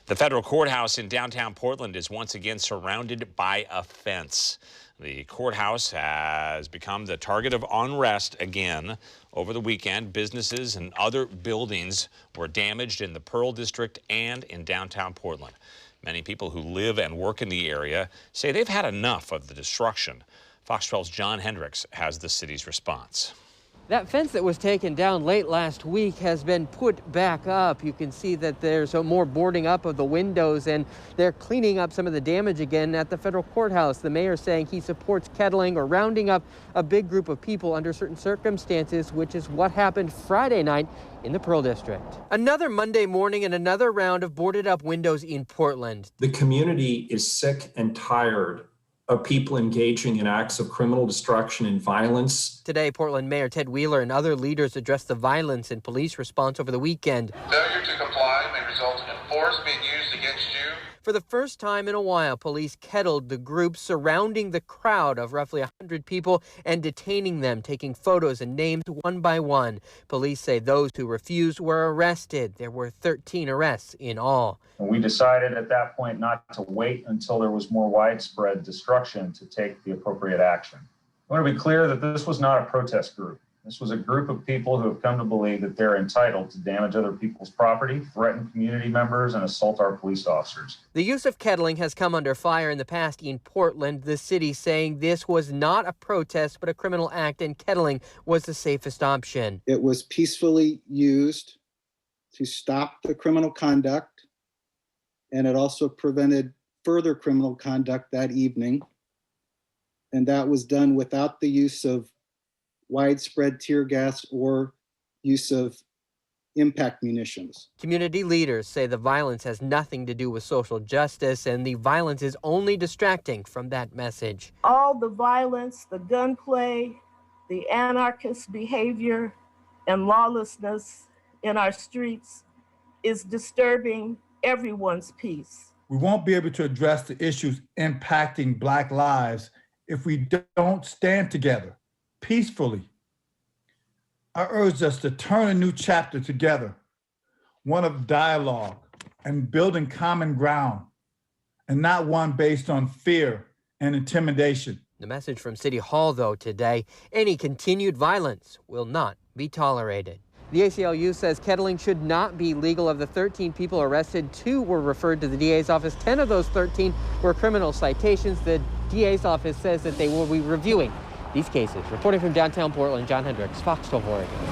The federal courthouse in downtown Portland is once again surrounded by a fence. The courthouse has become the target of unrest again. Over the weekend, businesses and other buildings were damaged in the Pearl District and in downtown Portland. Many people who live and work in the area say they've had enough of the destruction. Fox 12's John Hendricks has the city's response. That fence that was taken down late last week has been put back up. You can see that there's more boarding up of the windows, and they're cleaning up some of the damage again at the federal courthouse. The mayor saying he supports kettling or rounding up a big group of people under certain circumstances, which is what happened Friday night in the Pearl District. Another Monday morning and another round of boarded up windows in Portland. The community is sick and tired of people engaging in acts of criminal destruction and violence. Today, Portland Mayor Ted Wheeler and other leaders addressed the violence and police response over the weekend. Failure to comply may result in force being used against you. For the first time in a while, police kettled the group surrounding the crowd of roughly 100 people and detaining them, taking photos and names one by one. Police say those who refused were arrested. There were 13 arrests in all. We decided at that point not to wait until there was more widespread destruction to take the appropriate action. I want to be clear that this was not a protest group. This was a group of people who have come to believe that they're entitled to damage other people's property, threaten community members, and assault our police officers. The use of kettling has come under fire in the past in Portland, the city saying this was not a protest but a criminal act, and kettling was the safest option. It was peacefully used to stop the criminal conduct, and it also prevented further criminal conduct that evening. And that was done without the use of widespread tear gas or use of impact munitions. Community leaders say the violence has nothing to do with social justice, and the violence is only distracting from that message. All the violence, the gunplay, the anarchist behavior, and lawlessness in our streets is disturbing everyone's peace. We won't be able to address the issues impacting Black lives if we don't stand together peacefully. I urge us to turn a new chapter together, one of dialogue and building common ground, and not one based on fear and intimidation. The message from City Hall, though, today, any continued violence will not be tolerated. The ACLU says kettling should not be legal. Of the 13 people arrested, 2 were referred to the DA's office. 10 of those 13 were criminal citations. The DA's office says that they will be reviewing these cases. Reporting from downtown Portland, John Hendricks, Fox 12 Oregon.